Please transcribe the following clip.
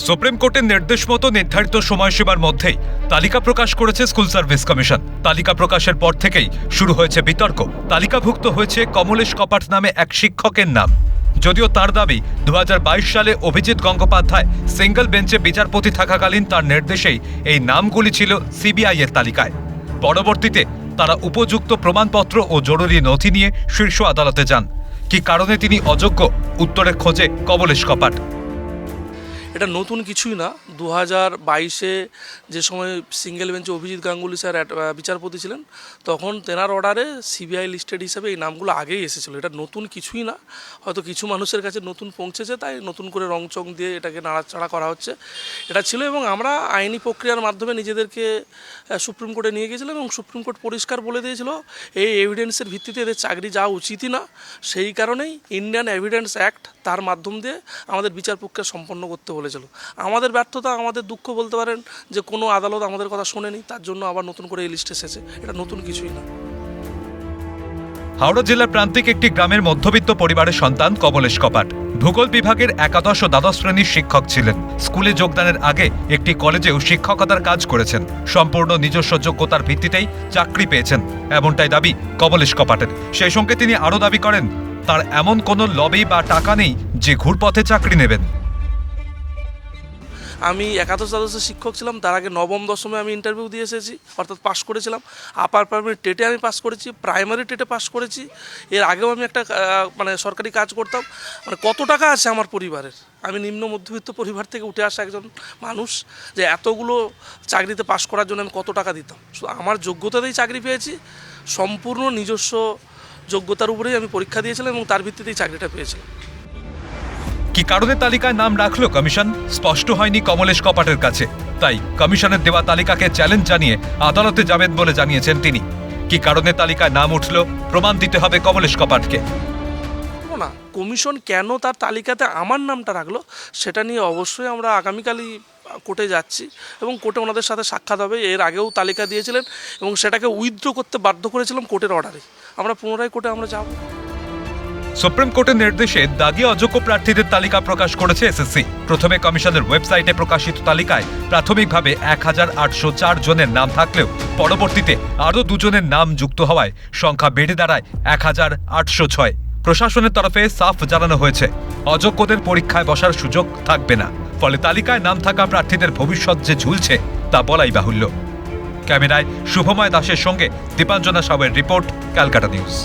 Supreme কোর্টের নির্দেশ মতো নির্ধারিত সময়সীমার মধ্যেই তালিকা প্রকাশ করেছে স্কুল সার্ভিস কমিশন। তালিকা প্রকাশের পর থেকেই শুরু হয়েছে বিতর্ক। তালিকাভুক্ত হয়েছে কমলেশ কপাট নামে এক শিক্ষকের নাম। যদিও তার দাবি 2022 সালে অভিজিৎ গঙ্গোপাধ্যায় সিঙ্গল বেঞ্চে বিচারপতি থাকাকালীন তার নির্দেশেই এই নামগুলি ছিল সিবিআই এর তালিকায়। পরবর্তীতে তারা উপযুক্ত প্রমাণপত্র ও জরুরি নথি নিয়ে শীর্ষ আদালতে যান। কি কারণে তিনি অযোগ্য, উত্তরের খোঁজে কমলেশ কপাট। এটা নতুন কিছুই না। 2022-এ যে সময় সিঙ্গেল বেঞ্চে অভিজিৎ গাঙ্গুলি স্যার বিচারপতি ছিলেন, তখন তেনার অর্ডারে সিবিআই লিস্টেড হিসাবে এই নামগুলো আগেই এসেছিলো। এটা নতুন কিছুই না। হয়তো কিছু মানুষের কাছে নতুন পৌঁছেছে, তাই নতুন করে রংচং দিয়ে এটাকে নাড়াচাড়া করা হচ্ছে। এটা ছিল, এবং আমরা আইনি প্রক্রিয়ার মাধ্যমে নিজেদেরকে সুপ্রিম কোর্টে নিয়ে গিয়েছিলাম, এবং সুপ্রিম কোর্ট পরিষ্কার বলে দিয়েছিল এই এভিডেন্সের ভিত্তিতে এদের চাকরি যাওয়া উচিতই না। সেই কারণেই ইন্ডিয়ান এভিডেন্স অ্যাক্ট তার মাধ্যম দিয়ে আমাদের বিচার প্রক্রিয়া সম্পন্ন করতে বলেছিল। আমাদের ব্যর্থতা, আমাদের দুঃখ বলতে পারেন যে কোনো আদালত আমাদের কথা শোনেনি, তার জন্য আবার নতুন করে এই লিস্ট এসেছে। এটা নতুন কিছুই না। হাওড়া জেলার প্রান্তিক একটি গ্রামের মধ্যবিত্ত পরিবারের সন্তান কমলেশ কপাট ভূগোল বিভাগের একাদশ ও দ্বাদশ শ্রেণীর শিক্ষক ছিলেন। স্কুলে যোগদানের আগে একটি কলেজেও শিক্ষকতার কাজ করেছেন। সম্পূর্ণ নিজস্ব যোগ্যতার ভিত্তিতেই চাকরি পেয়েছেন, এমনটাই দাবি কমলেশ কপাটের। সেই সঙ্গে তিনি আরও দাবি করেন তার এমন কোনো লবি বা টাকা নেই যে ঘুরপথে চাকরি নেবেন। আমি একাদশ দ্বাদশের শিক্ষক ছিলাম, তার আগে নবম দশমে আমি ইন্টারভিউ দিয়ে এসেছি, অর্থাৎ পাস করেছিলাম। আপার প্রাইমারি টেটে আমি পাস করেছি, প্রাইমারি টেটে পাস করেছি। এর আগেও আমি একটা সরকারি কাজ করতাম। কত টাকা আছে আমার পরিবারের? আমি নিম্ন মধ্যবিত্ত পরিবার থেকে উঠে আসা একজন মানুষ, যে এতগুলো চাকরিতে পাস করার জন্য আমি কত টাকা দিতাম? আমার যোগ্যতাতেই চাকরি পেয়েছি, সম্পূর্ণ নিজস্ব যোগ্যতার উপরেই আমি পরীক্ষা দিয়েছিলাম, এবং তার ভিত্তিতেই চাকরিটা পেয়েছিলাম। কি কারণে তালিকায় নাম রাখলো কমিশন স্পষ্ট হয়নি কমলেশ কপাটের কাছে। তাই কমিশনের দেওয়া তালিকাকে চ্যালেঞ্জ জানিয়ে আদালতে যাবেন বলে জানিয়েছেন তিনি। কি কারণে তালিকায় নাম উঠল, প্রমাণ দিতে হবে কমলেশ কপাটকে। না, কমিশন কেন তার তালিকাতে আমার নামটা রাখলো সেটা নিয়ে অবশ্যই আমরা আগামীকালই কোর্টে যাচ্ছি, এবং কোর্টে ওনাদের সাথে সাক্ষাৎ হবে। এর আগেও তালিকা দিয়েছিলেন, এবং সেটাকে উইথড্র করতে বাধ্য করেছিলাম কোর্টের অর্ডারে। আমরা পুনরায় কোর্টে আমরা যাব। সুপ্রিম কোর্টের নির্দেশে দাগি অযোগ্য প্রার্থীদের তালিকা প্রকাশ করেছে এসএসসি। প্রথমে কমিশনের ওয়েবসাইটে প্রকাশিত তালিকায় প্রাথমিকভাবে 1804 জনের নাম থাকলেও পরবর্তীতে আরও 2 জনের নাম যুক্ত হওয়ায় সংখ্যা বেড়ে দাঁড়ায় 1806। প্রশাসনের তরফে সাফ জানানো হয়েছে অযোগ্যদের পরীক্ষায় বসার সুযোগ থাকবে না। ফলে তালিকায় নাম থাকা প্রার্থীদের ভবিষ্যৎ যে ঝুলছে তা বলাই বাহুল্য। ক্যামেরায় শুভময় দাসের সঙ্গে দীপাঞ্জনা সাউয়ের রিপোর্ট, ক্যালকাটা নিউজ।